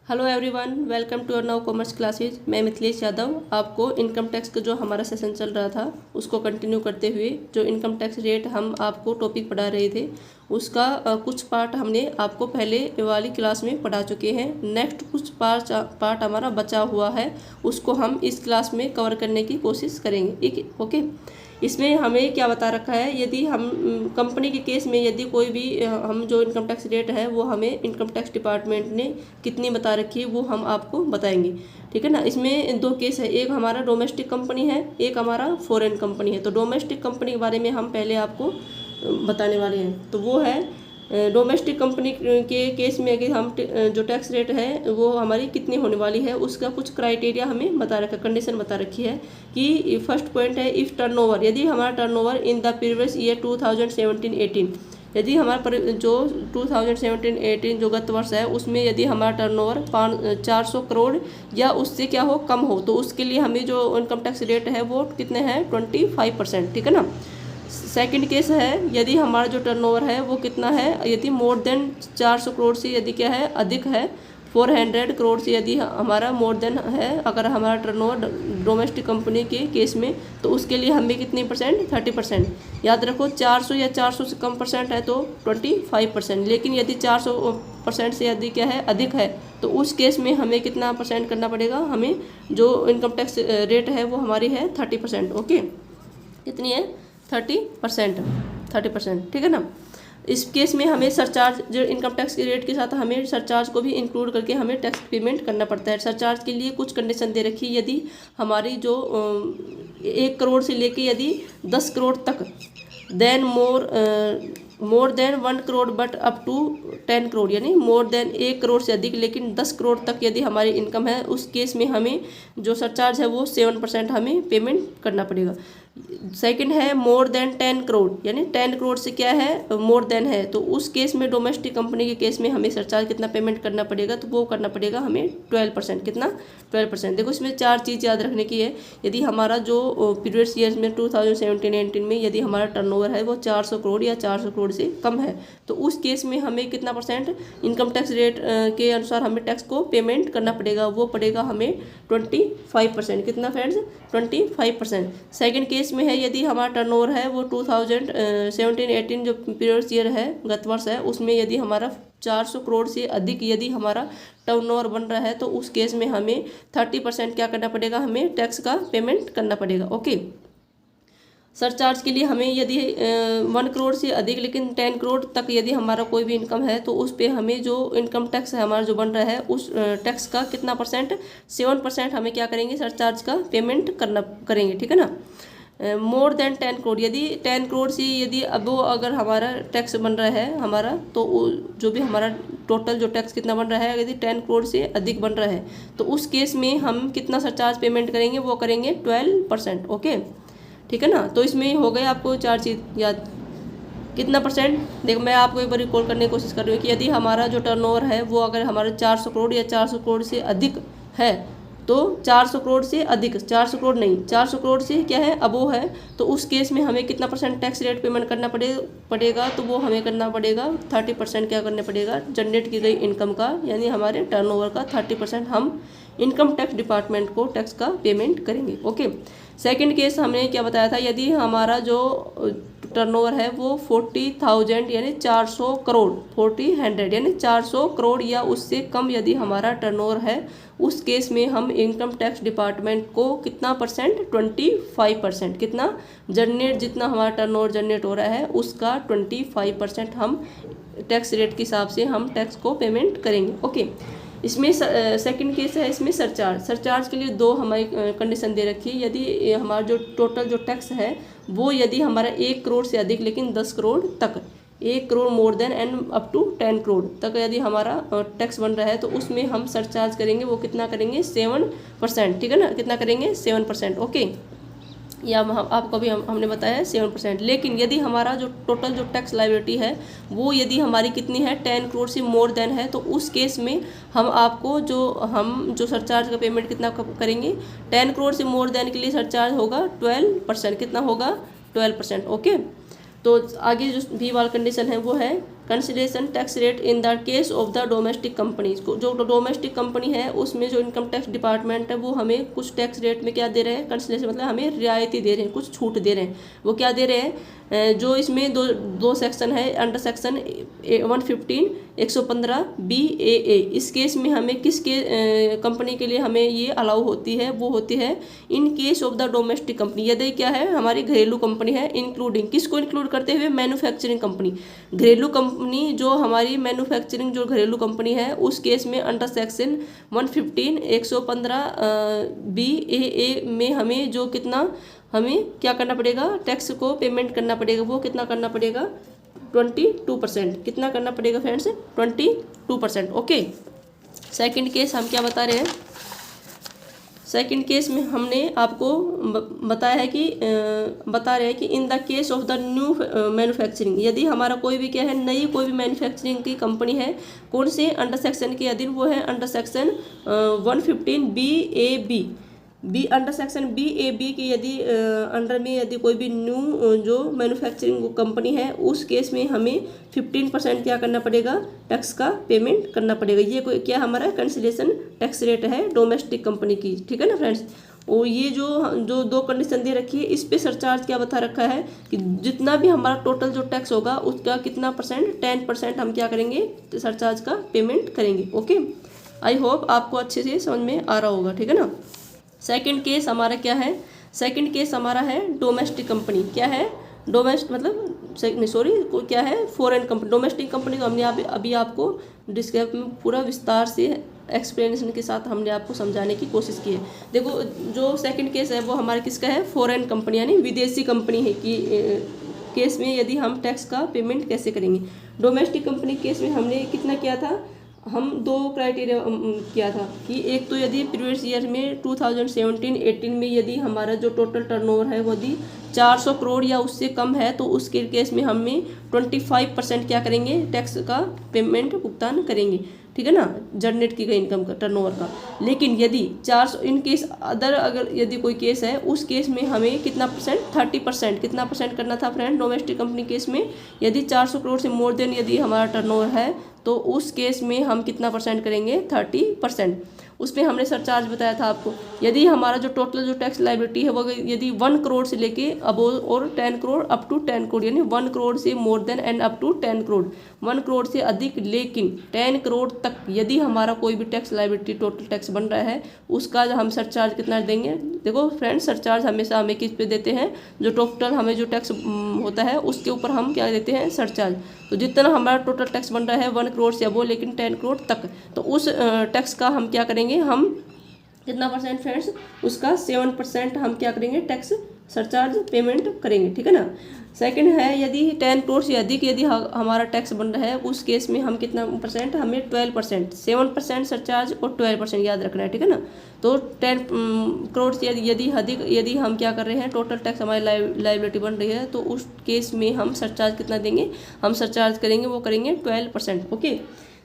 Hello everyone, welcome to our now commerce classes. मैं मिथिलेश यादव आपको income tax का जो हमारा सेशन चल रहा था उसको कंटिन्यू करते हुए जो इनकम टैक्स रेट हम आपको टॉपिक पढ़ा रहे थे उसका कुछ पार्ट हमने आपको पहले वाली क्लास में पढ़ा चुके हैं। नेक्स्ट कुछ पार्ट हमारा बचा हुआ है, उसको हम इस क्लास में कवर करने की कोशिश करेंगे। ओके, इसमें हमें क्या बता रखा है, यदि हम कंपनी के केस में यदि कोई भी हम जो इनकम टैक्स रेट है वो हमें इनकम टैक्स डिपार्टमेंट ने कितनी बता रखी है वो हम आपको बताएंगे। ठीक है ना। इसमें दो केस है, एक हमारा डोमेस्टिक कंपनी है, एक हमारा फॉरेन कंपनी है। तो डोमेस्टिक कंपनी के बारे में हम पहले आपको बताने वाले हैं। तो वो है डोमेस्टिक कंपनी के केस में अगर हम जो टैक्स रेट है वो हमारी कितनी होने वाली है उसका कुछ क्राइटेरिया हमें बता रखा, कंडीशन बता रखी है कि फर्स्ट पॉइंट है इफ़ टर्नओवर, यदि हमारा turnover in the previous year 2017-18, यदि हमारा जो 2017-18 जो गत वर्ष है उसमें यदि हमारा टर्नओवर 400 करोड़ या उससे क्या हो कम हो, तो उसके लिए हमें जो इनकम टैक्स रेट है वो कितने हैं 25%। ठीक है ना। सेकंड केस है यदि हमारा जो टर्नओवर है वो कितना है, यदि मोर देन 400 करोड़ से यदि क्या है अधिक है, 400 करोड़ से यदि हमारा मोर देन है अगर हमारा टर्नओवर डोमेस्टिक कंपनी के केस में, तो उसके लिए हमें कितनी परसेंट 30%। याद रखो 400 या 400 से कम परसेंट है तो 25%, लेकिन यदि 400% से यदि क्या है अधिक है तो उस केस में हमें कितना परसेंट करना पड़ेगा, हमें जो इनकम टैक्स रेट है वो हमारी है 30%। ओके, कितनी है 30%। ठीक है ना। इस केस में हमें सरचार्ज जो इनकम टैक्स के रेट के साथ हमें सरचार्ज को भी इंक्लूड करके हमें टैक्स पेमेंट करना पड़ता है। सरचार्ज के लिए कुछ कंडीशन दे रखी है, यदि हमारी जो 1 करोड़ से लेके यदि 10 करोड़ तक, then more than 1 crore but up to 10 crore, यानी मोर देन 1 करोड़ से अधिक लेकिन 10 करोड़ तक यदि हमारी इनकम है, उस केस में हमें जो सरचार्ज है वो 7% हमें पेमेंट करना पड़ेगा। सेकंड है मोर देन 10 करोड़, यानी 10 करोड़ से क्या है मोर देन है, तो उस केस में डोमेस्टिक कंपनी के केस में हमें सरचार्ज कितना पेमेंट करना पड़ेगा, तो वो करना पड़ेगा हमें 12%। कितना 12%। देखो इसमें 4 चीज़ याद रखने की है। यदि हमारा जो प्रीवियस ईयर्स में 2017-18 में यदि हमारा टर्नओवर है वो 400 करोड़ या 400 करोड़ से कम है, तो उस केस में हमें कितना परसेंट इनकम टैक्स रेट के अनुसार हमें टैक्स को पेमेंट करना पड़ेगा, वो पड़ेगा हमें 25%। कितना फ्रेंड्स 25%। सेकेंड केस में है यदि हमारा टर्नओवर है वो 2017-18 जो पीरियड ईयर है गत वर्ष है उसमें यदि हमारा 400 करोड़ से अधिक यदि हमारा टर्नओवर बन रहा है, तो उस केस में हमें 30% क्या करना पड़ेगा, हमें टैक्स का पेमेंट करना पड़ेगा। ओके, सरचार्ज के लिए हमें यदि 1 करोड़ से अधिक लेकिन 10 करोड़ तक यदि हमारा कोई भी इनकम है, तो उस पे हमें जो इनकम टैक्स है हमारा जो बन रहा है उस टैक्स का कितना परसेंट 7% हमें क्या करेंगे सरचार्ज का पेमेंट करेंगे। ठीक है ना। मोर देन 10 करोड़, यदि 10 करोड़ से यदि अब वो अगर हमारा टैक्स बन रहा है हमारा, तो जो भी हमारा टोटल जो टैक्स कितना बन रहा है यदि 10 करोड़ से अधिक बन रहा है, तो उस केस में हम कितना सरचार्ज पेमेंट करेंगे, वो करेंगे 12%। ओके, ठीक है ना। तो इसमें हो गए आपको 4 चीज़ याद। कितना परसेंट, देखो मैं आपको एक बार रिकॉल करने की कोशिश कर रही हूँ कि यदि हमारा जो टर्नओवर है वो अगर हमारा 400 करोड़ या 400 करोड़ से अधिक है, तो 400 करोड़ से अधिक, 400 करोड़ नहीं 400 करोड़ से क्या है अबो है, तो उस केस में हमें कितना परसेंट टैक्स रेट पेमेंट करना पड़ेगा, तो वो हमें करना पड़ेगा 30% क्या करना पड़ेगा, जनरेट की गई इनकम का यानी हमारे टर्नओवर का 30% हम इनकम टैक्स डिपार्टमेंट को टैक्स का पेमेंट करेंगे। ओके, सेकंड केस हमने क्या बताया था, यदि हमारा जो टर्नओवर है वो 40,000 यानी 400 करोड़ 40,000 यानी 400 करोड़ या उससे कम यदि हमारा टर्नओवर है, उस केस में हम इनकम टैक्स डिपार्टमेंट को कितना परसेंट 25%, कितना जितना हमारा टर्नओवर जनरेट हो रहा है उसका 25% हम टैक्स रेट के हिसाब से हम टैक्स को पेमेंट करेंगे। ओके, इसमें सेकंड केस है इसमें सरचार्ज के लिए 2 हमारी कंडीशन दे रखी है। यदि हमारा जो टोटल जो टैक्स है वो यदि हमारा 1 करोड़ से अधिक लेकिन 10 करोड़ तक, 1 crore more than and up to 10 crore तक यदि हमारा टैक्स बन रहा है, तो उसमें हम सरचार्ज करेंगे, वो कितना करेंगे 7%। ठीक है ना, कितना करेंगे 7%। ओके, या आपको भी हमने बताया है 7%। लेकिन यदि हमारा जो टोटल जो टैक्स लायबिलिटी है वो यदि हमारी कितनी है 10 करोड़ से मोर देन है, तो उस केस में हम आपको जो सरचार्ज का पेमेंट कितना करेंगे, 10 करोड़ से मोर देन के लिए सरचार्ज होगा 12%। कितना होगा 12%। ओके, तो आगे जो भी वाला कंडीशन है वो है consideration tax rate in the case of the domestic companies को, जो डोमेस्टिक कंपनी है उसमें जो इनकम टैक्स डिपार्टमेंट है वो हमें कुछ टैक्स रेट में क्या दे रहे हैं, कंसिडरेशन मतलब हमें रियायती दे रहे हैं, कुछ छूट दे रहे हैं। वो क्या दे रहे हैं, जो इसमें दो सेक्शन है, अंडर सेक्शन 115 115 BAA। इस केस में हमें किस के कंपनी के लिए हमें ये अलाउ होती है, वो होती है in case of the domestic company, यदि क्या है हमारी घरेलू कंपनी है, इंक्लूडिंग किसको इंक्लूड करते हुए, मैन्युफैक्चरिंग कंपनी, घरेलू कंपनी जो हमारी मैन्युफैक्चरिंग जो घरेलू कंपनी है उस केस में अंडर सेक्शन 115 115 BAA में हमें जो कितना हमें क्या करना पड़ेगा, टैक्स को पेमेंट करना पड़ेगा, वो कितना करना पड़ेगा 22%। कितना करना पड़ेगा फ्रेंड्स, 22%। ओके, सेकंड केस हम क्या बता रहे हैं, सेकंड केस में हमने आपको बताया है कि बता रहे हैं कि in the case of the new manufacturing, यदि हमारा कोई भी क्या है, नई कोई भी मैन्युफैक्चरिंग की कंपनी है, कौन से अंडर सेक्शन के अधीन, वो है under section 115 BAB under section BAB की यदि अंडर में यदि कोई भी न्यू जो मैन्युफैक्चरिंग कंपनी है उस केस में हमें 15% क्या करना पड़ेगा, टैक्स का पेमेंट करना पड़ेगा। ये कोई क्या हमारा कंसिडरेशन टैक्स रेट है डोमेस्टिक कंपनी की, ठीक है ना फ्रेंड्स। और ये जो दो कंडीशन दे रखी है, इस पे सरचार्ज क्या बता रखा है कि जितना भी हमारा टोटल जो टैक्स होगा उसका कितना परसेंट, 10% हम क्या करेंगे, सरचार्ज का पेमेंट करेंगे। ओके, आई होप आपको अच्छे से समझ में आ रहा होगा, ठीक है ना। सेकंड केस हमारा क्या है, सेकंड केस हमारा है डोमेस्टिक कंपनी, क्या है डोमेस्टिक मतलब सॉरी क्या है, फॉरेन कंपनी। डोमेस्टिक कंपनी को हमने अभी आपको डिस्क्राइब में पूरा विस्तार से एक्सप्लेनेशन के साथ हमने आपको समझाने की कोशिश की है। देखो जो सेकंड केस है वो हमारे किसका है, फॉरेन कंपनी यानी विदेशी कंपनी है कि केस में यदि हम टैक्स का पेमेंट कैसे करेंगे। डोमेस्टिक कंपनी केस में हमने कितना किया था, हम दो क्राइटेरिया किया था कि एक तो यदि प्रीवियस ईयर में 2017-18 में यदि हमारा जो टोटल टर्नओवर है वो यदि 400 करोड़ या उससे कम है तो उसके केस में हमें 25% क्या करेंगे, टैक्स का पेमेंट भुगतान करेंगे, ठीक है ना, जनरेट की गई इनकम का टर्नओवर का। लेकिन यदि 400 इन केस अदर अगर यदि कोई केस है उस केस में हमें कितना परसेंट, 30%। कितना परसेंट करना था फ्रेंड डोमेस्टिक कंपनी केस में, यदि 400 करोड़ से मोर देन यदि हमारा टर्नओवर है तो उस केस में हम कितना परसेंट करेंगे, 30%। उसमें हमने सरचार्ज बताया था आपको, यदि हमारा जो टोटल जो टैक्स लायबिलिटी है वो यदि 1 करोड़ से लेके अबोव और 10 करोड़ अप टू 10 करोड़, यानी 1 करोड़ से more than and up to 10 crore, 1 crore से अधिक लेकिन 10 करोड़ तक यदि हमारा कोई भी टैक्स लायबिलिटी टोटल टैक्स बन रहा है उसका हम सरचार्ज कितना देंगे। देखो फ्रेंड्स, सरचार्ज हमेशा हमें किस पे देते हैं, जो टोटल हमें जो टैक्स होता है उसके ऊपर हम क्या देते हैं, सरचार्ज। तो जितना हमारा टोटल टैक्स बन रहा है 1 करोड़ से अबोव लेकिन 10 करोड़ तक, तो उस टैक्स का हम क्या करेंगे, हम कितना परसेंट फ्रेंड्स, उसका 7% हम क्या करेंगे, टैक्स सरचार्ज पेमेंट करेंगे, ठीक है ना। सेकंड है यदि 10 करोड़ से अधिक यदि हमारा टैक्स बन रहा है उस केस में हम कितना परसेंट, हमें 12%, 7% सरचार्ज और 12% याद रखना है, ठीक है ना। तो 10 करोड़ से यदि अधिक यदि हम क्या कर रहे हैं, टोटल टैक्स हमारी लायबिलिटी बन रही है तो उस केस में हम सरचार्ज कितना देंगे, हम सरचार्ज करेंगे वो करेंगे 12%। ओके,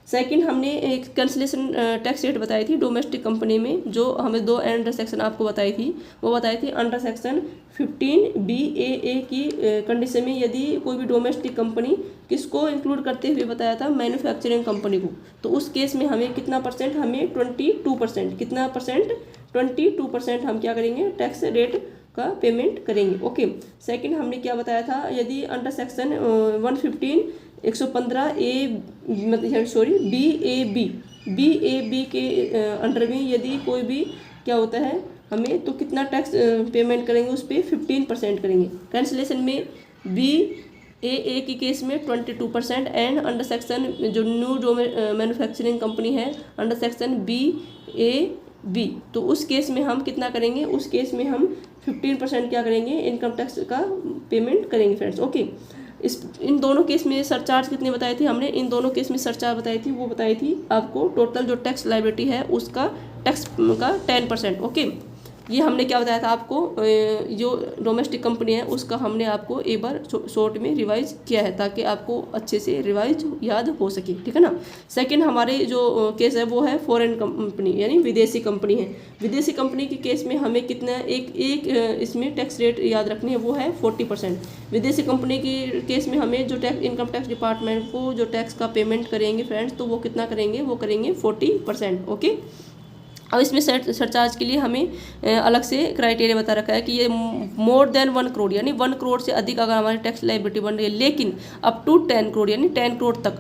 सेकंड हमने एक कैंसिलेशन टैक्स रेट बताई थी डोमेस्टिक कंपनी में, जो हमें दो अंडर सेक्शन आपको बताई थी, वो बताई थी अंडर सेक्शन 15 BAA की कंडीशन में यदि कोई भी डोमेस्टिक कंपनी किसको इंक्लूड करते हुए बताया था, मैन्युफैक्चरिंग कंपनी को, तो उस केस में हमें कितना परसेंट, हमें 22%, कितना परसेंट, 22% हम क्या करेंगे, टैक्स रेट का पेमेंट करेंगे। ओके, सेकंड हमने क्या बताया था, यदि अंडर सेक्शन 115 115 BAB के अंडर में यदि कोई भी क्या होता है हमें, तो कितना टैक्स पेमेंट करेंगे, उस पर 15% करेंगे। कैंसिलेशन में BAA की केस में 22% एंड अंडर सेक्शन जो न्यू जो मैन्युफैक्चरिंग कंपनी है अंडर सेक्शन BAB, तो उस केस में हम कितना करेंगे, उस केस में हम 15% क्या करेंगे, इनकम टैक्स का पेमेंट करेंगे फ्रेंड्स। ओके, इन दोनों केस में सरचार्ज कितने बताई थी हमने, इन दोनों केस में सरचार्ज बताई थी, वो बताई थी आपको टोटल जो टैक्स लायबिलिटी है उसका टैक्स का 10%। ओके, ये हमने क्या बताया था आपको, जो डोमेस्टिक कंपनी है उसका हमने आपको एक बार शॉर्ट में रिवाइज किया है ताकि आपको अच्छे से रिवाइज याद हो सके, ठीक है ना। सेकंड हमारे जो केस है वो है फॉरेन कंपनी यानी विदेशी कंपनी है। विदेशी कंपनी के केस में हमें कितना एक इसमें टैक्स रेट याद रखनी है, वो है 40%। विदेशी कंपनी की केस में हमें जो इनकम टैक्स डिपार्टमेंट को जो टैक्स का पेमेंट करेंगे फ्रेंड्स, तो वो कितना करेंगे, वो करेंगे 40%। ओके, अब इसमें सरचार्ज के लिए हमें अलग से क्राइटेरिया बता रखा है कि ये मोर देन 1 करोड़ यानी 1 करोड़ से अधिक अगर हमारी टैक्स लायबिलिटी बन रही है, लेकिन अप टू 10 करोड़ यानी 10 करोड़ तक,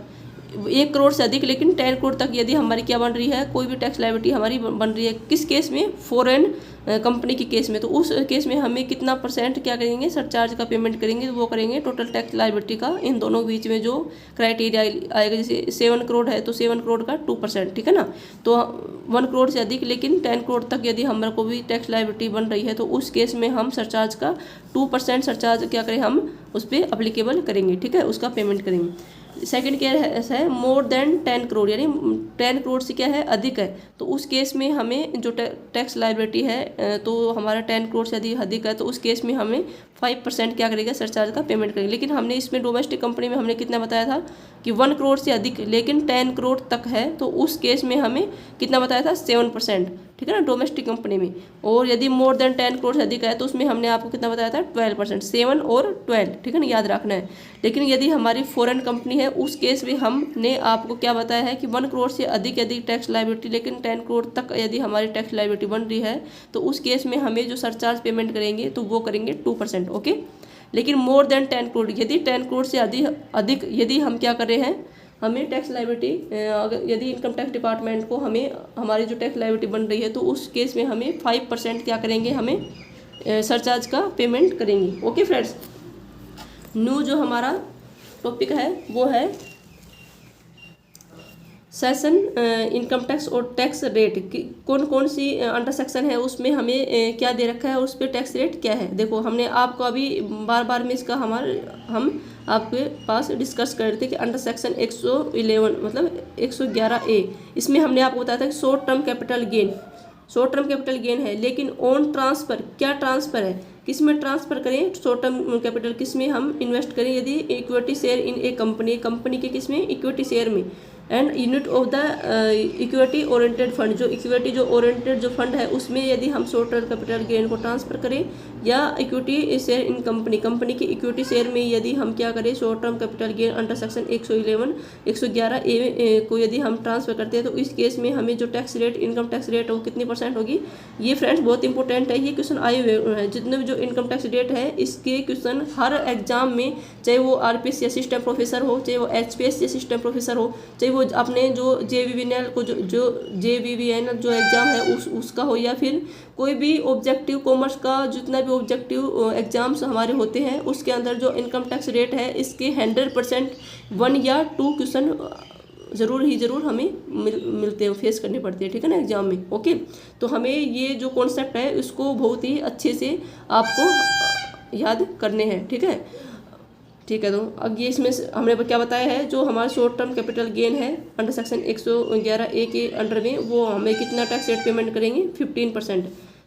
1 करोड़ से अधिक लेकिन 10 करोड़ तक यदि हमारी क्या बन रही है, कोई भी टैक्स लायबिलिटी हमारी बन रही है, किस केस में, फॉरेन कंपनी के केस में, तो उस केस में हमें कितना % क्या करेंगे, सरचार्ज का पेमेंट करेंगे, तो वो करेंगे टोटल टैक्स लायबिलिटी का। इन दोनों बीच में जो क्राइटेरिया आएगा, जैसे 7 करोड़ है तो 7 करोड़ का 2%, ठीक है ना। तो 1 करोड़ से अधिक लेकिन 10 करोड़ तक यदि हमारे को भी टैक्स लायबिलिटी बन रही है, तो उस केस में हम सरचार्ज का 2% सरचार्ज क्या करें, हम उस पर अप्लीकेबल करेंगे, ठीक है, उसका पेमेंट करेंगे। सेकंड क्या है, मोर देन 10 करोड़ यानी 10 करोड़ से क्या है, अधिक है, तो उस केस में हमें जो टैक्स लायबिलिटी है, तो हमारा 10 करोड़ से अधिक है, तो उस केस में हमें 5% क्या करेगा, सरचार्ज का पेमेंट करेंगे। लेकिन हमने इसमें डोमेस्टिक कंपनी में हमने कितना बताया था कि 1 करोड़ से अधिक लेकिन 10 करोड़ तक है, तो उस केस में हमें कितना बताया था, 7%, ठीक है ना, डोमेस्टिक कंपनी में। और यदि मोर देन 10 करोड़ से अधिक है तो उसमें हमने आपको कितना बताया था, 12%, 7 और 12, ठीक है ना, याद रखना है। लेकिन यदि हमारी फॉरेन कंपनी है, उस केस में हमने आपको क्या बताया है कि 1 करोड़ से अधिक यदि टैक्स लायबिलिटी लेकिन 10 करोड़ तक यदि हमारी टैक्स लायबिलिटी बन रही है, तो उस केस में हमें जो सरचार्ज पेमेंट करेंगे तो वो करेंगे 2%। ओके, लेकिन मोर देन 10 करोड़ यदि 10 करोड़ से अधिक यदि हम क्या कर रहे हैं, हमें टैक्स लायबिलिटी यदि इनकम टैक्स डिपार्टमेंट को हमें हमारी जो टैक्स लायबिलिटी बन रही है, तो उस केस में हमें 5% क्या करेंगे, हमें सरचार्ज का पेमेंट करेंगे। ओके फ्रेंड्स, न्यू जो हमारा टॉपिक है वो है सेशन इनकम टैक्स और टैक्स रेट की कौन कौन सी अंडर सेक्शन है, उसमें हमें क्या दे रखा है, उस पर टैक्स रेट क्या है। देखो हमने आपको अभी बार में इसका हम आपके पास डिस्कस कर रहे थे कि अंडर सेक्शन 111 मतलब 111A, इसमें हमने आपको बताया था कि शॉर्ट टर्म कैपिटल गेन है, लेकिन ऑन ट्रांसफ़र क्या ट्रांसफ़र है, किस में ट्रांसफ़र करें, शॉर्ट टर्म कैपिटल किस में हम इन्वेस्ट करें, यदि equity share in A company के किस में, इक्विटी शेयर में, and unit of the equity oriented fund, जो इक्विटी जो ओरिएंटेड जो फंड है उसमें यदि हम शॉर्ट टर्म कैपिटल गेन को ट्रांसफर करें, या इक्विटी शेयर इन कंपनी की इक्विटी शेयर में यदि हम क्या करें, short term capital gain under section 111A को यदि हम ट्रांसफर करते हैं, तो इस केस में हमें जो tax rate, income tax rate, वो कितनी % होगी। ये फ्रेंड्स बहुत इंपॉर्टेंट है, ये क्वेश्चन आए हुए हैं, जितने भी जो इनकम टैक्स रेट है इसके क्वेश्चन हर एग्जाम में, चाहे वो RPS असिस्टेंट प्रोफेसर हो, चाहे वो HPS असिस्टेंट प्रोफेसर हो, चाहे वो अपने जो JVVNL को जो JVVNL जो एग्ज़ाम है उसका हो, या फिर कोई भी ऑब्जेक्टिव कॉमर्स का जितना भी ऑब्जेक्टिव एग्जाम्स हमारे होते हैं, उसके अंदर जो इनकम टैक्स रेट है इसके 100% 1 या 2 क्वेश्चन ज़रूर हमें मिलते हैं, फेस करने पड़ते हैं, ठीक है ना, एग्जाम में। ओके, तो हमें ये जो कॉन्सेप्ट है इसको बहुत ही अच्छे से आपको याद करने हैं, ठीक है। तो अब ये इसमें हमने क्या बताया है, जो हमारा शॉर्ट टर्म कैपिटल गेन है अंडर सेक्शन 111A के अंडर में, वो हमें कितना टैक्स रेट पेमेंट करेंगे, 15%।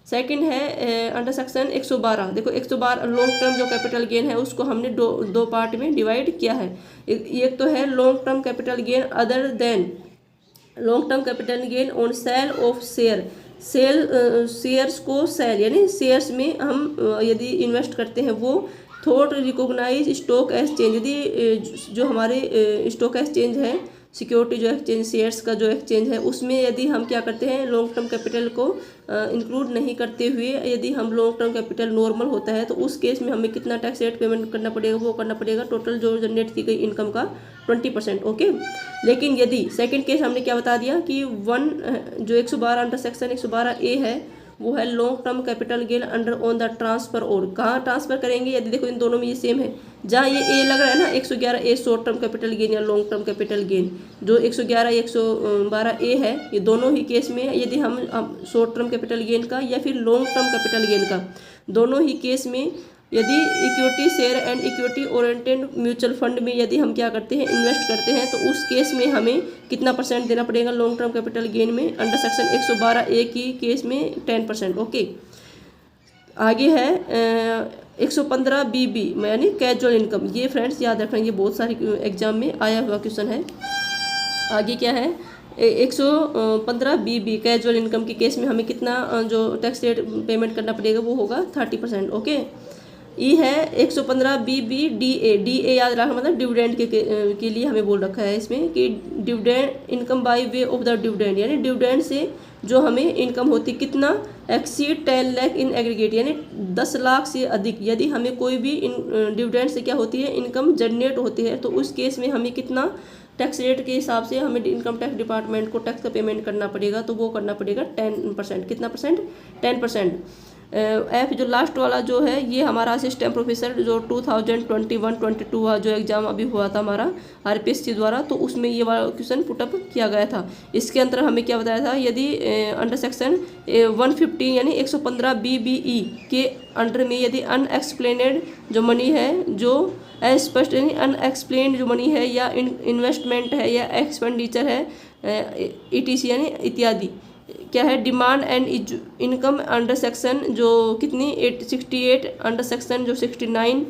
सेकंड है अंडर सेक्शन 112, देखो 112 लॉन्ग टर्म जो कैपिटल गेन है उसको हमने दो पार्ट में डिवाइड किया है। एक तो है long term capital gain other than long term capital gain on sale of shares को सेल यानी शेयर्स में हम यदि इन्वेस्ट करते हैं, वो थोट रिकॉग्नाइज स्टॉक एक्सचेंज, यदि जो हमारे स्टॉक एक्सचेंज है, सिक्योरिटी जो एक्सचेंज, शेयर्स का जो एक्सचेंज है, उसमें यदि हम क्या करते हैं, लॉन्ग टर्म कैपिटल को इंक्लूड नहीं करते हुए यदि हम लॉन्ग टर्म कैपिटल नॉर्मल होता है, तो उस केस में हमें कितना टैक्स रेट पेमेंट करना पड़ेगा, वो करना पड़ेगा टोटल जो जनरेट की गई इनकम का 20%। ओके, लेकिन यदि सेकंड केस हमने क्या बता दिया कि जो 112 अंडर सेक्शन 112A है, वो है long term capital gain under on the transfer, और कहाँ ट्रांसफर करेंगे, यदि देखो इन दोनों में ये सेम है, जहाँ ये ए लग रहा है ना 111A short term capital gain या लॉन्ग टर्म कैपिटल गेन, जो 112A है, ये दोनों ही केस में यदि हम शॉर्ट टर्म कैपिटल गेन का या फिर लॉन्ग टर्म कैपिटल गेन का, दोनों ही केस में यदि equity share and equity oriented mutual fund में यदि हम क्या करते हैं, इन्वेस्ट करते हैं, तो उस केस में हमें कितना % देना पड़ेगा लॉन्ग टर्म कैपिटल गेन में, अंडर सेक्शन 112A की केस में 10%। ओके, आगे है 115 BB यानी कैजुअल इनकम। ये फ्रेंड्स याद रखना, ये बहुत सारी एग्जाम में आया हुआ क्वेश्चन है। आगे क्या है 115 BB कैजुअल इनकम के केस में हमें कितना जो टैक्स रेट पेमेंट करना पड़ेगा वो होगा 30%। ओके। ई है 115 BB DA याद रखना, मतलब डिविडेंड के लिए हमें बोल रखा है इसमें कि dividend income by way of the dividend, यानी डिविडेंड से जो हमें इनकम होती कितना एक्सीड 10 लाख इन एग्रीगेट, यानी 10 लाख से अधिक यदि हमें कोई भी डिविडेंड से क्या होती है इनकम जनरेट होती है, तो उस केस में हमें कितना टैक्स रेट के हिसाब से हमें इनकम टैक्स डिपार्टमेंट को टैक्स का पेमेंट करना पड़ेगा। तो वो करना पड़ेगा 10%। कितना परसेंट? 10%। एफ जो लास्ट वाला जो है ये हमारा असिस्टेंट प्रोफेसर जो 2021-22 जो एग्जाम अभी हुआ था हमारा RPSC द्वारा, तो उसमें ये वाला क्वेश्चन पुटअप किया गया था। इसके अंदर हमें क्या बताया था, यदि अंडर सेक्शन 150 यानी 115 BBE के अंडर में यदि अनएक्सप्लेनेड जो मनी है, जो अस्पष्ट यानी अनएक्सप्लेन्ड जो मनी है या इन्वेस्टमेंट है या एक्सपेंडिचर है ETC यानी इत्यादि, क्या है demand and income under section जो कितनी 68 अंडर सेक्शन जो 69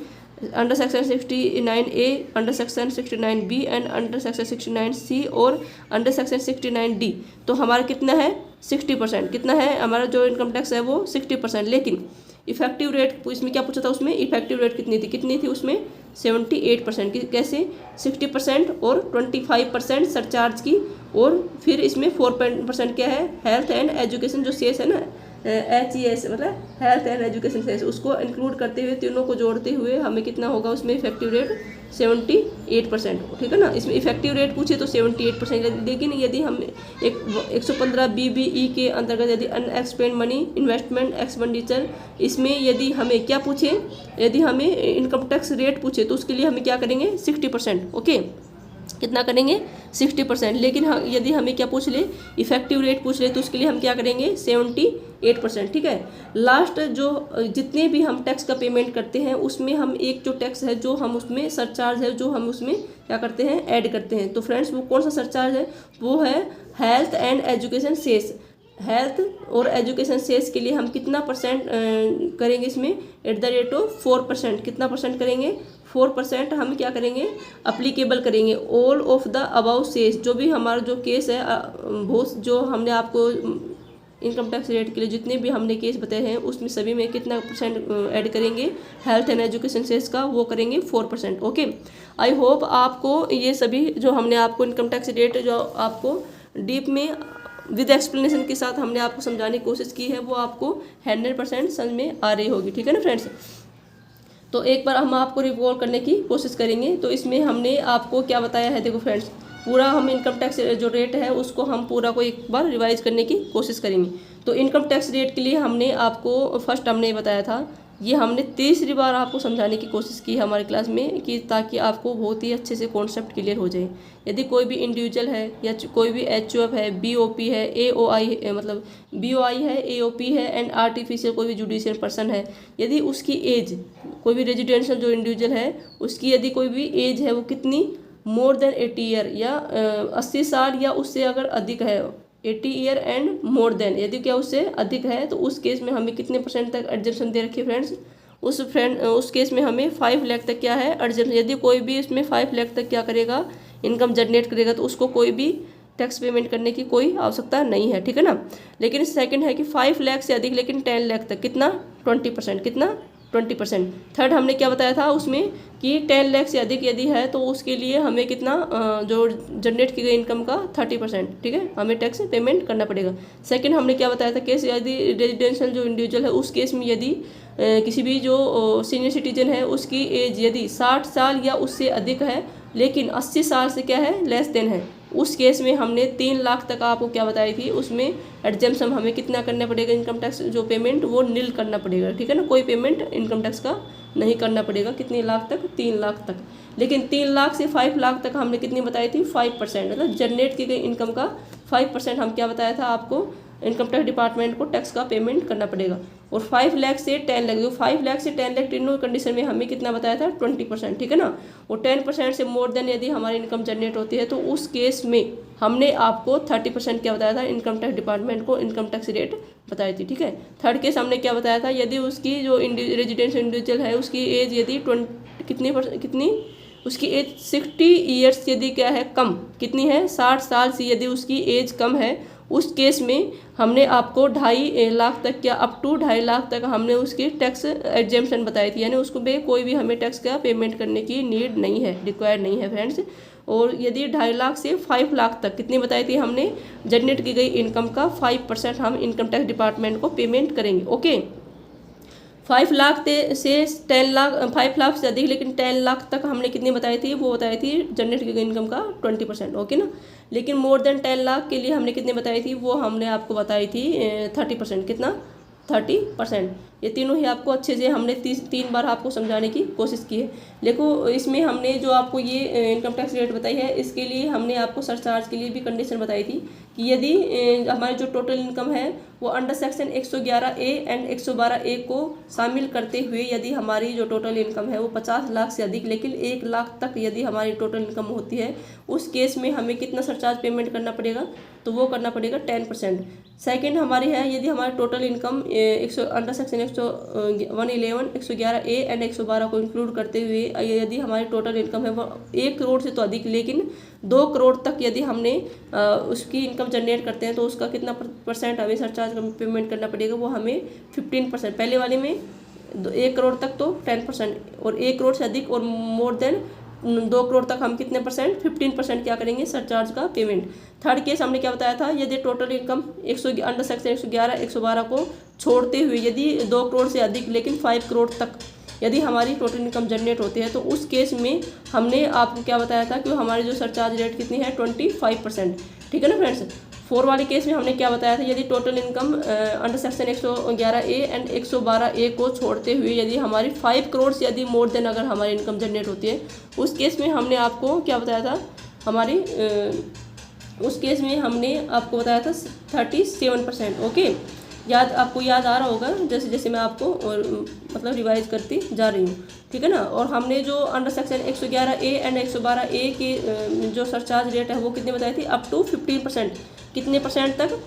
under section 69A under section 69B and under section 69C और अंडर सेक्शन 69D, तो हमारा कितना है 60%। कितना है हमारा जो इनकम टैक्स है वो 60%। लेकिन इफेक्टिव रेट इसमें क्या पूछा था, उसमें इफेक्टिव रेट कितनी थी उसमें 78%। कैसे 60% और 25% सरचार्ज की, और फिर इसमें 4% क्या है हेल्थ एंड एजुकेशन जो सेस है ना HES मतलब हेल्थ एंड एजुकेशन सेस, उसको इंक्लूड करते हुए तीनों को जोड़ते हुए हमें कितना होगा उसमें इफेक्टिव रेट 78%। ठीक है ना। इसमें इफेक्टिव रेट पूछे तो 78%, लेकिन यदि हम 115 BBE के अंतर्गत यदि अनएक्सपेंड मनी इन्वेस्टमेंट एक्सपेंडिचर, इसमें यदि हमें क्या पूछे, यदि हमें इनकम टैक्स रेट पूछे तो उसके लिए हमें क्या करेंगे 60%। ओके, कितना करेंगे 60%। लेकिन यदि हमें क्या पूछ ले इफेक्टिव रेट पूछ ले तो उसके लिए हम क्या करेंगे 78%। ठीक है। लास्ट जो जितने भी हम टैक्स का पेमेंट करते हैं उसमें हम एक जो टैक्स है जो हम उसमें सरचार्ज है जो हम उसमें क्या करते हैं ऐड करते हैं। तो फ्रेंड्स वो कौन सा सरचार्ज है, वो है health and education cess. Health और एजुकेशन सेस के लिए हम कितना परसेंट करेंगे इसमें @4%। कितना परसेंट करेंगे 4% हम क्या करेंगे अप्लीकेबल करेंगे all of the above cess. जो भी हमारा जो केस है बहुत जो हमने आपको इनकम टैक्स रेट के लिए जितने भी हमने केस बताए हैं उसमें सभी में कितना परसेंट ऐड करेंगे हेल्थ एंड एजुकेशन सेस का, वो करेंगे 4%। ओके, आई होप आपको ये सभी जो हमने आपको इनकम टैक्स रेट जो आपको डीप में विद एक्सप्लेनेशन के साथ हमने आपको समझाने की कोशिश की है वो आपको 100% समझ में आ रही होगी। ठीक है ना फ्रेंड्स। तो एक बार हम आपको रिकॉल करने की कोशिश करेंगे। तो इसमें हमने आपको क्या बताया है, देखो फ्रेंड्स पूरा हम इनकम टैक्स जो रेट है उसको हम पूरा को एक बार रिवाइज करने की कोशिश करेंगे। तो इनकम टैक्स रेट के लिए हमने आपको फर्स्ट हमने बताया था, ये हमने तीसरी बार आपको समझाने की कोशिश की है हमारी क्लास में कि ताकि आपको बहुत ही अच्छे से कॉन्सेप्ट क्लियर हो जाए। यदि कोई भी इंडिविजुअल है या कोई भी HUF है, BOP है, AOI मतलब BOI है, AOP है एंड आर्टिफिशियल कोई भी जुडिशियल पर्सन है, यदि उसकी एज कोई भी रेजिडेंशियल जो इंडिविजुअल है उसकी यदि कोई भी एज है वो कितनी मोर देन 80 ईयर या 80 साल या उससे अगर अधिक है 80 ईयर एंड मोर देन, यदि क्या उससे अधिक है तो उस केस में हमें कितने % तक एडजम्पशन दे रखिए फ्रेंड्स। उस केस में हमें 5 लाख तक क्या है एडजम्पशन। यदि कोई भी इसमें 5 लाख तक क्या करेगा इनकम जनरेट करेगा तो उसको कोई भी टैक्स पेमेंट करने की कोई आवश्यकता नहीं है। ठीक है ना। लेकिन सेकंड है कि 5 लाख से अधिक लेकिन 10 लाख तक कितना 20%। कितना 20%। थर्ड हमने क्या बताया था उसमें कि 10 लाख से अधिक यदि है तो उसके लिए हमें कितना जो जनरेट की गई इनकम का 30%। ठीक है हमें टैक्स पेमेंट करना पड़ेगा। सेकंड हमने क्या बताया था केस यदि रेजिडेंशियल जो इंडिविजुअल है उस केस में यदि किसी भी जो सीनियर सिटीजन है उसकी एज यदि 60 साल या उससे अधिक है लेकिन 80 साल से क्या है लेस देन है, उस केस में हमने 3 लाख तक आपको क्या बताई थी उसमें एडजम्पशन हमें कितना करना पड़ेगा इनकम टैक्स जो पेमेंट वो नील करना पड़ेगा। ठीक है ना, कोई पेमेंट इनकम टैक्स का नहीं करना पड़ेगा। कितने लाख तक 3 लाख तक। लेकिन 3 लाख से 5 लाख तक हमने कितनी बताई थी 5%, मतलब जनरेट की गई इनकम का 5% हम क्या बताया था आपको इनकम टैक्स डिपार्टमेंट को टैक्स का पेमेंट करना पड़ेगा। और 5 लाख से 10 लाख, जो 5 लाख से 10 लाख तीनों कंडीशन में हमें कितना बताया था 20%, ठीक है ना। और 10% से मोर देन यदि हमारी इनकम जनरेट होती है तो उस केस में हमने आपको 30% क्या बताया था, इनकम टैक्स डिपार्टमेंट को इनकम टैक्स रेट बताई थी, ठीक है। थर्ड केस हमने क्या बताया था, यदि उसकी जो रेजिडेंशियल इंडिविजुअल है उसकी एज यदि कितनी उसकी एज 60 ईयर्स यदि क्या है कम, कितनी है 60 साल से यदि उसकी एज कम है, उस केस में हमने आपको 2.5 लाख तक क्या अप टू 2.5 लाख तक हमने उसकी टैक्स एग्जेम्पशन बताई थी, यानी उसको पे कोई भी हमें टैक्स का पेमेंट करने की नीड नहीं है, रिक्वायर्ड नहीं है फ्रेंड्स। और यदि 2.5 लाख से 5 लाख तक कितनी बताई थी हमने, जनरेट की गई इनकम का 5% हम इनकम टैक्स डिपार्टमेंट को पेमेंट करेंगे, ओके। 5 लाख से 10 लाख, 5 लाख से अधिक लेकिन 10 लाख तक हमने कितनी बताई थी, वो बताई थी जनरेट की गई इनकम का 20%, ओके ना। लेकिन मोर देन 10 लाख के लिए हमने कितनी बताई थी, वो हमने आपको बताई थी 30%, कितना 30%। ये तीनों ही आपको अच्छे से हमने 3 बार आपको समझाने की कोशिश की है। देखो इसमें हमने जो आपको ये इनकम टैक्स रेट बताई है, इसके लिए हमने आपको सरचार्ज के लिए भी कंडीशन बताई थी कि यदि हमारी जो टोटल इनकम है वो under section 111A and 112A को शामिल करते हुए यदि हमारी जो टोटल इनकम है वो 50 लाख से अधिक लेकिन 1 लाख तक यदि हमारी टोटल इनकम होती है, उस केस में हमें कितना सरचार्ज पेमेंट करना पड़ेगा, तो वो करना पड़ेगा 10%। सेकेंड हमारी है, यदि हमारी total income under section 111, 111A and 112 को इंक्लूड करते हुए यदि हमारी टोटल इनकम है वो 1 करोड़ से तो अधिक लेकिन 2 करोड़ तक यदि हमने उसकी इनकम जनरेट करते हैं तो उसका कितना % हमें सरचार्ज पेमेंट करना पड़ेगा, वो हमें 15%। पहले वाले में 1 करोड़ तक तो 10% और 1 करोड़ से अधिक और मोर देन 2 करोड़ तक हम कितने %, 15% क्या करेंगे सरचार्ज का पेमेंट। थर्ड केस हमने क्या बताया था, यदि टोटल इनकम अंडर सेक्शन 111, 112 को छोड़ते हुए यदि 2 करोड़ से अधिक लेकिन 5 करोड़ तक यदि हमारी टोटल इनकम जनरेट होती है तो उस केस में हमने आपको क्या बताया था कि हमारी जो सरचार्ज रेट कितनी है 25%, ठीक है ना फ्रेंड्स। 4 वाले केस में हमने क्या बताया था, यदि total income under section 111A and 112A को छोड़ते हुए यदि हमारी 5 करोड़ से यदि मोर देन अगर हमारी इनकम जनरेट होती है, उस केस में हमने आपको क्या बताया था, हमारी उस केस में हमने आपको बताया था 37%, ओके। आपको याद आ रहा होगा जैसे जैसे मैं आपको और मतलब रिवाइज करती जा रही हूँ, ठीक है ना। और हमने जो under section 111A and 112A की जो सरचार्ज रेट है वो कितने बताई थी, अप टू 15%, कितने % तक,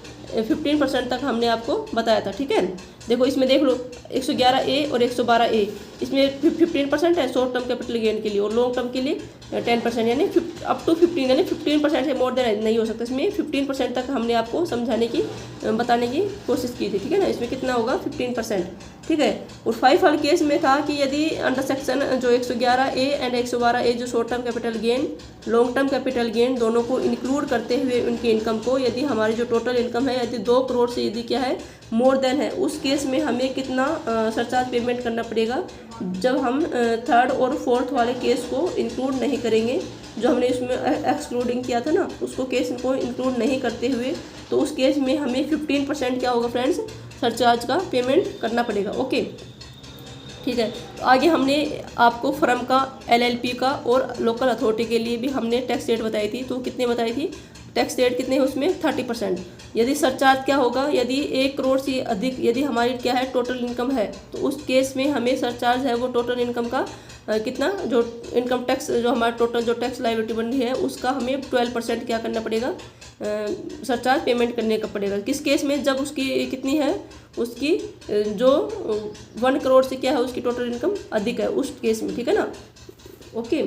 15% तक हमने आपको बताया था, ठीक है। देखो इसमें देख लो 111A और 112A, इसमें 15% है शॉर्ट टर्म कैपिटल गेन के लिए और लॉन्ग टर्म के लिए 10%, यानी अप टू 15, यानी 15% से मोर देन नहीं हो सकता। इसमें 15% तक हमने आपको समझाने की बताने की कोशिश की थी, ठीक है ना। इसमें कितना होगा 15%, ठीक है। और 5 वाले केस में था कि यदि अंडर सेक्शन जो 111A एंड 112A जो short term capital gain, long term capital gain दोनों को इंक्लूड करते हुए उनकी इनकम को यदि हमारी जो टोटल इनकम है यदि 2 करोड़ से यदि क्या है मोर देन है, उस केस में हमें कितना सरचार्ज पेमेंट करना पड़ेगा, जब हम थर्ड और फोर्थ वाले केस को इंक्लूड नहीं करेंगे, जो हमने इसमें एक्सक्लूडिंग किया था ना, उसको केस को इंक्लूड नहीं करते हुए, तो उस केस में हमें 15% क्या होगा फ्रेंड्स, सरचार्ज का पेमेंट करना पड़ेगा, ओके, ठीक है। तो आगे हमने आपको फर्म का, LLP का और लोकल अथॉरिटी के लिए भी हमने टैक्स रेट बताई थी, तो कितने बताई थी, टैक्स रेट कितने है उसमें 30%। यदि सरचार्ज क्या होगा, यदि 1 करोड़ से अधिक यदि हमारी क्या है टोटल इनकम है, तो उस केस में हमें सरचार्ज है वो टोटल इनकम का कितना, जो इनकम टैक्स जो हमारा टोटल जो टैक्स लायबिलिटी बन रही है उसका हमें 12% क्या करना पड़ेगा, सरचार्ज पेमेंट करने का पड़ेगा। किस केस में, जब उसकी कितनी है, उसकी जो 1 करोड़ से क्या है उसकी टोटल इनकम अधिक है उस केस में, ठीक है ना, ओके।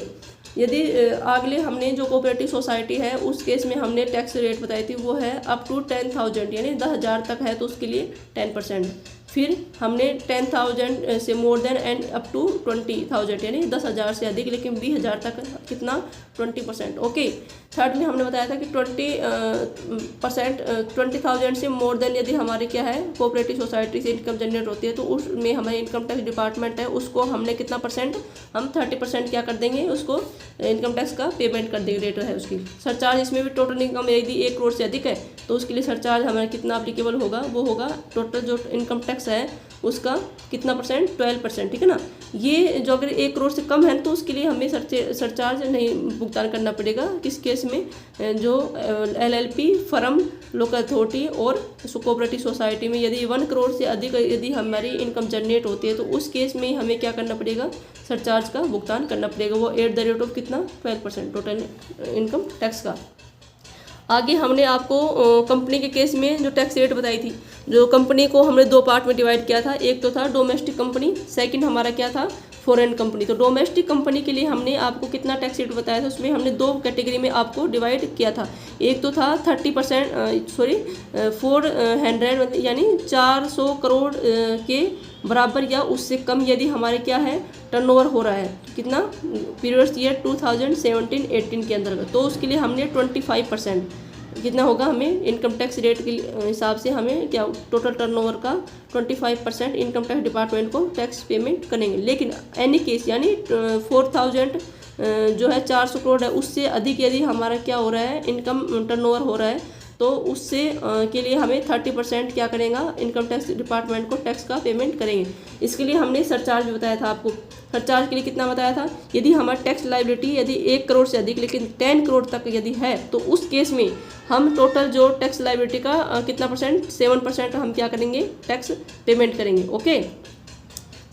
यदि अगले हमने जो कोऑपरेटिव सोसाइटी है उस केस में हमने टैक्स रेट बताई थी वो है अप टू 10,000, यानी 10,000 तक है तो उसके लिए 10%। फिर हमने 10,000 से more than and up to 20,000, यानी 10,000 से अधिक लेकिन 20,000 तक कितना 20%, ओके। थर्ड में हमने बताया था कि 20,000 से मोर देन यदि हमारी क्या है कोऑपरेटिव सोसाइटी से इनकम जनरेट होती है तो उसमें हमारे इनकम टैक्स डिपार्टमेंट है उसको हमने कितना %, हम 30% क्या कर देंगे, उसको इनकम टैक्स का पेमेंट कर देंगे, रेट है उसकी। सरचार्ज इसमें भी टोटल इनकम यदि 1 करोड़ से अधिक है तो उसके लिए सरचार्ज हमारा कितना अप्लीकेबल होगा, वो होगा टोटल जो इनकम टैक्स है उसका कितना %, 12%, ठीक है ना। ये जो अगर 1 करोड़ से कम है तो उसके लिए हमें सरचार्ज नहीं भुगतान करना पड़ेगा। किस केस में? जो LLP, फर्म, लोकल अथॉरिटी और कोऑपरेटिव सोसाइटी में यदि 1 करोड़ से अधिक यदि हमारी इनकम जनरेट होती है तो उस केस में हमें क्या करना पड़ेगा? सरचार्ज का भुगतान करना पड़ेगा। वो एट द रेट ऑफ कितना? 12% टोटल इनकम टैक्स का। आगे हमने आपको कंपनी के केस में जो टैक्स रेट बताई थी, जो कंपनी को हमने 2 पार्ट में डिवाइड किया था। एक तो था डोमेस्टिक कंपनी, सेकंड हमारा क्या था? Foreign company. तो डोमेस्टिक कंपनी के लिए हमने आपको कितना टैक्स रेट बताया था? उसमें हमने 2 कैटेगरी में आपको डिवाइड किया था। एक तो था 30% 400 यानी 400 करोड़ के बराबर या उससे कम यदि हमारे क्या है? टर्नओवर हो रहा है। कितना? पीरियड्स ईयर 2017-18 के अंतर्गत। तो उसके लिए हमने 25% कितना होगा? हमें इनकम टैक्स रेट के हिसाब से हमें क्या टोटल टर्नओवर का 25% इनकम टैक्स डिपार्टमेंट को टैक्स पेमेंट करेंगे। लेकिन एनी केस यानी 4000 जो है 400 करोड़ है उससे अधिक यदि हमारा क्या हो रहा है? इनकम टर्नओवर हो रहा है तो उससे के लिए हमें 30% क्या करेगा? इनकम टैक्स डिपार्टमेंट को टैक्स का पेमेंट करेंगे। इसके लिए हमने सरचार्ज बताया था आपको। सरचार्ज के लिए कितना बताया था? यदि हमारा टैक्स लायबिलिटी यदि 1 करोड़ से अधिक लेकिन 10 करोड़ तक यदि है तो उस केस में हम टोटल जो टैक्स लायबिलिटी का कितना परसेंट? 7% हम क्या करेंगे? टैक्स पेमेंट करेंगे। ओके।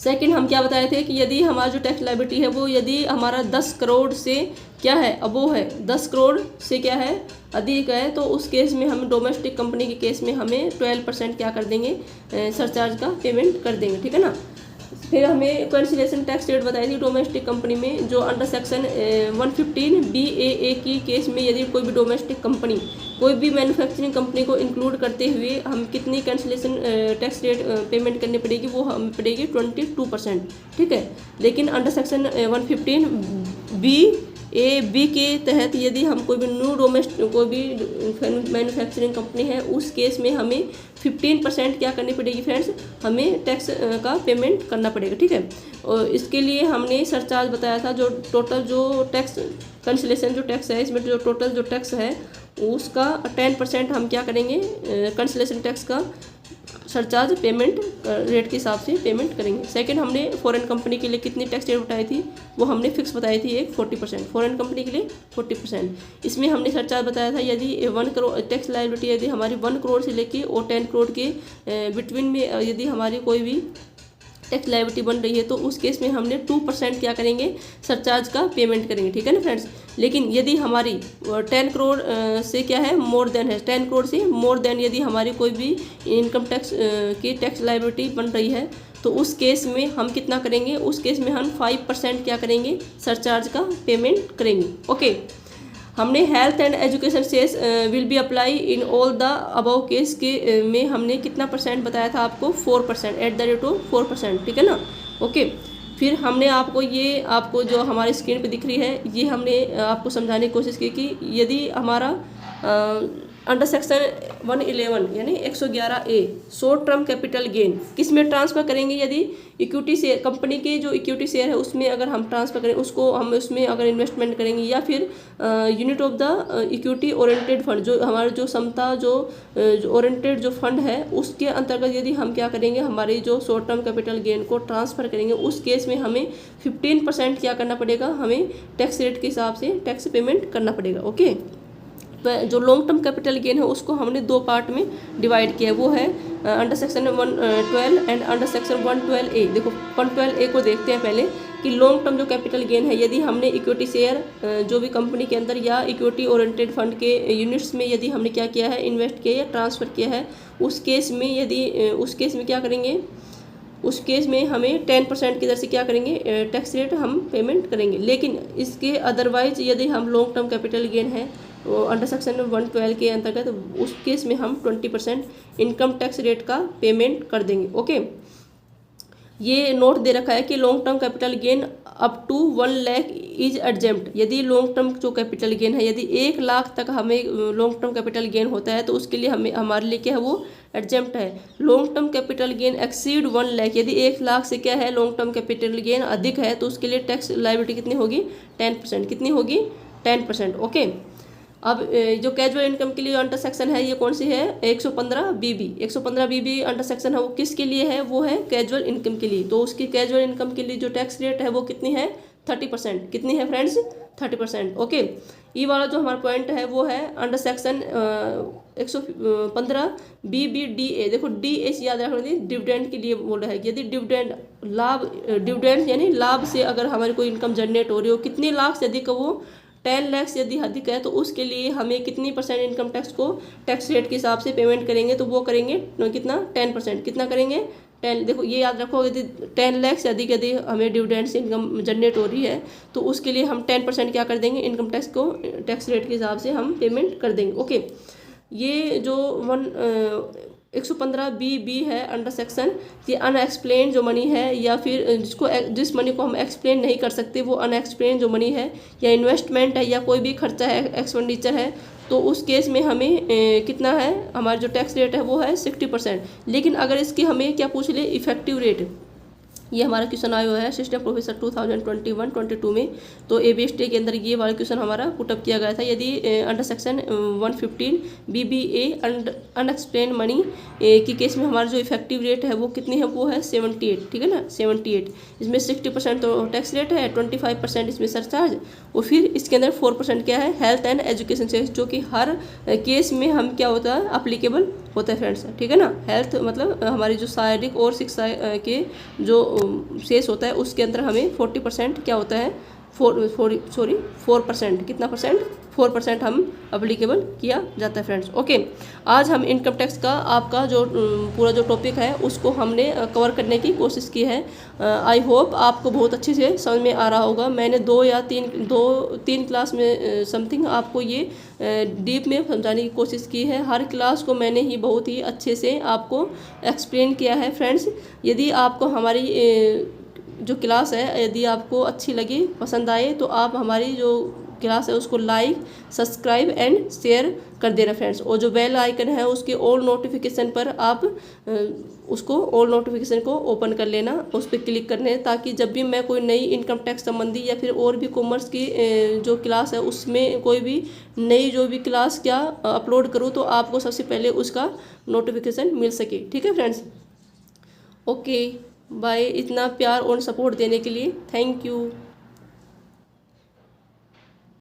सेकंड हम क्या बताए थे कि यदि हमारा जो टैक्स लायबिलिटी है वो यदि हमारा 10 करोड़ से क्या है? अबो है 10 करोड़ से क्या है? अधिक है तो उस केस में हम डोमेस्टिक कंपनी के केस में हमें 12% क्या कर देंगे? सरचार्ज का पेमेंट कर देंगे। ठीक है ना। फिर हमें कंसिलेशन टैक्स रेट बताई थी डोमेस्टिक कंपनी में, जो अंडर सेक्शन 115 BAA की केस में यदि कोई भी डोमेस्टिक कंपनी कोई भी मैन्युफैक्चरिंग कंपनी को इंक्लूड करते हुए हम कितनी कैंसिलेशन टैक्स रेट पेमेंट करनी पड़ेगी? वो हमें पड़ेगी 22%। ठीक है। लेकिन अंडर सेक्शन 115 BAB के तहत यदि हम कोई भी कोई भी मैन्युफैक्चरिंग कंपनी है उस केस में हमें 15% क्या करनी पड़ेगी फ्रेंड्स? हमें टैक्स का पेमेंट करना पड़ेगा। ठीक है। और इसके लिए हमने सरचार्ज बताया था। जो टोटल जो टैक्स कंसिलेशन जो टैक्स है इसमें जो टोटल जो टैक्स है उसका 10% हम क्या करेंगे? कंसिलेशन टैक्स का सरचार्ज पेमेंट रेट के हिसाब से पेमेंट करेंगे। सेकंड हमने फॉरेन कंपनी के लिए कितनी टैक्स रेट बताई थी? वो हमने फिक्स बताई थी एक 40%। फॉरेन कंपनी के लिए 40%। इसमें हमने सरचार्ज बताया था यदि 1 करोड़ टैक्स लायबिलिटी यदि हमारी 1 करोड़ से लेके और 10 करोड़ के बिटवीन में यदि हमारी कोई भी टैक्स लायबिलिटी बन रही है तो उस केस में हमने 2% क्या करेंगे? सरचार्ज का पेमेंट करेंगे। ठीक है ना फ्रेंड्स। लेकिन यदि हमारी 10 करोड़ से क्या है? मोर देन है। 10 करोड़ से मोर देन यदि हमारी कोई भी इनकम टैक्स की टैक्स लायबिलिटी बन रही है तो उस केस में हम कितना करेंगे? उस केस में हम 5% क्या करेंगे? सरचार्ज का पेमेंट करेंगे। ओके। हमने health and education cess will be apply in all the above case के में हमने कितना परसेंट बताया था आपको? 4% एट द रेट ऑफ 4%। ठीक है ना। ओके। फिर हमने आपको जो हमारी स्क्रीन पे दिख रही है ये हमने आपको समझाने की कोशिश की कि यदि हमारा अंडर सेक्शन 111 यानी 111A short term capital gain किस में ट्रांसफ़र करेंगे? यदि इक्विटी शेयर कंपनी के जो इक्विटी शेयर है उसमें अगर हम ट्रांसफ़र करें उसको हम उसमें अगर इन्वेस्टमेंट करेंगे या फिर unit of the equity oriented fund जो हमारा जो समता जो ओरिएंटेड जो फंड है उसके अंतर्गत यदि हम क्या करेंगे? हमारी जो शॉर्ट टर्म कैपिटल गेन को ट्रांसफ़र करेंगे उस केस में हमें 15% क्या करना पड़ेगा? हमें टैक्स रेट के हिसाब से टैक्स पेमेंट करना पड़ेगा। ओके। जो लॉन्ग टर्म कैपिटल गेन है उसको हमने 2 पार्ट में डिवाइड किया है। वो है under section 112 and under section 112A। देखो 112A को देखते हैं पहले कि लॉन्ग टर्म जो कैपिटल गेन है यदि हमने इक्विटी शेयर जो भी कंपनी के अंदर या इक्विटी ओरिएंटेड फंड के यूनिट्स में यदि हमने क्या किया है? इन्वेस्ट किया या ट्रांसफ़र किया है उस केस में क्या करेंगे? उस केस में हमें 10% की दर से क्या करेंगे? टैक्स रेट हम पेमेंट करेंगे। लेकिन इसके अदरवाइज यदि हम लॉन्ग टर्म कैपिटल गेन है अंडर सेक्शन 112 के अंतर्गत उस केस में हम 20% इनकम टैक्स रेट का पेमेंट कर देंगे। ओके। ये नोट दे रखा है कि long term capital gain up to 1 lakh is exempt. यदि लॉन्ग टर्म जो कैपिटल गेन है यदि 1 लाख तक हमें लॉन्ग टर्म कैपिटल गेन होता है तो उसके लिए हमारे लिए क्या है? वो एडजेम्प्ट है। Long term capital gain exceed 1 lakh यदि 1 लाख से क्या है? लॉन्ग टर्म कैपिटल गेन अधिक है तो उसके लिए टैक्स लायबिलिटी कितनी होगी? 10%। कितनी होगी? 10%। ओके। अब जो कैजुअल इनकम के लिए अंडर सेक्शन है ये कौन सी है, 115 बीबी। 115 बीबी अंडर सेक्शन है वो किसके लिए है, वो है कैजुअल इनकम के लिए। तो उसकी कैजुअल इनकम के लिए जो टैक्स रेट है वो कितनी है, 30%। कितनी है फ्रेंड्स, 30%। ओके, ये वाला जो हमारा पॉइंट है वो है अंडर सेक्शन 115 BBDA। देखो DA से याद रखना, डिविडेंड के लिए बोल रहा है। यदि डिविडेंड लाभ, डिविडेंड यानी लाभ से अगर हमारी कोई इनकम जनरेट हो रही हो, कितने लाख से अधिक वो 10 लाख से यदि अधिक है, तो उसके लिए हमें कितनी परसेंट इनकम टैक्स को टैक्स रेट के हिसाब से पेमेंट करेंगे, तो वो करेंगे कितना, 10%। कितना करेंगे, 10। देखो ये याद रखो, यदि 10 लाख से अधिक यदि हमें डिविडेंड से इनकम जनरेट हो रही है, तो उसके लिए हम 10% क्या कर देंगे, इनकम टैक्स को टैक्स रेट के हिसाब से हम पेमेंट कर देंगे। ओके, ये जो 115 BB है अंडर सेक्शन, ये अनएक्सप्लेन जो मनी है, या फिर जिस मनी को हम एक्सप्लेन नहीं कर सकते, वो अनएक्सप्लेन जो मनी है, या इन्वेस्टमेंट है, या कोई भी खर्चा है, एक्सपेंडिचर है, तो उस केस में हमें कितना है, हमारा जो टैक्स रेट है वो है 60%। लेकिन अगर इसकी हमें क्या पूछ ले, इफेक्टिव रेट, ये हमारा क्वेश्चन आया हुआ है सिस्टम प्रोफेसर 2021-22 में। तो ABST के अंदर ये वाला क्वेश्चन हमारा पुटअप किया गया था। यदि under section 115 BBA unexplained money की केस में हमारा जो इफेक्टिव रेट है वो कितनी है, वो है 78। ठीक है ना, 78। इसमें 60% तो टैक्स रेट है, 25% इसमें सरचार्ज, और फिर इसके अंदर 4% क्या है, हेल्थ एंड एजुकेशन सेस, जो कि हर केस में हम क्या होता है, अप्लीकेबल होता है फ्रेंड्स। ठीक है ना, हेल्थ मतलब हमारी जो शारीरिक और शिक्षा के जो शेष होता है उसके अंदर हमें 40% क्या होता है, 4%। कितना परसेंट, 4% हम अप्लीकेबल किया जाता है फ्रेंड्स। ओके, आज हम इनकम टैक्स का आपका जो पूरा जो टॉपिक है उसको हमने कवर करने की कोशिश की है। आई होप आपको बहुत अच्छे से समझ में आ रहा होगा। मैंने 2 या 3 क्लास में समथिंग आपको ये डीप में समझाने की कोशिश की है। हर क्लास को मैंने ही बहुत ही अच्छे से आपको एक्सप्लेन किया है फ्रेंड्स। यदि आपको हमारी जो क्लास है यदि आपको अच्छी लगी, पसंद आए, तो आप हमारी जो क्लास है उसको लाइक, सब्सक्राइब एंड शेयर कर देना फ्रेंड्स। और जो बेल आइकन है उसके ऑल नोटिफिकेशन पर आप उसको ऑल नोटिफिकेशन को ओपन कर लेना, उस पर क्लिक करने, ताकि जब भी मैं कोई नई इनकम टैक्स संबंधी या फिर और भी कॉमर्स की जो क्लास है उसमें कोई भी नई जो भी क्लास क्या अपलोड करूँ, तो आपको सबसे पहले उसका नोटिफिकेशन मिल सके। ठीक है फ्रेंड्स, ओके बाय। इतना प्यार और सपोर्ट देने के लिए थैंक यू।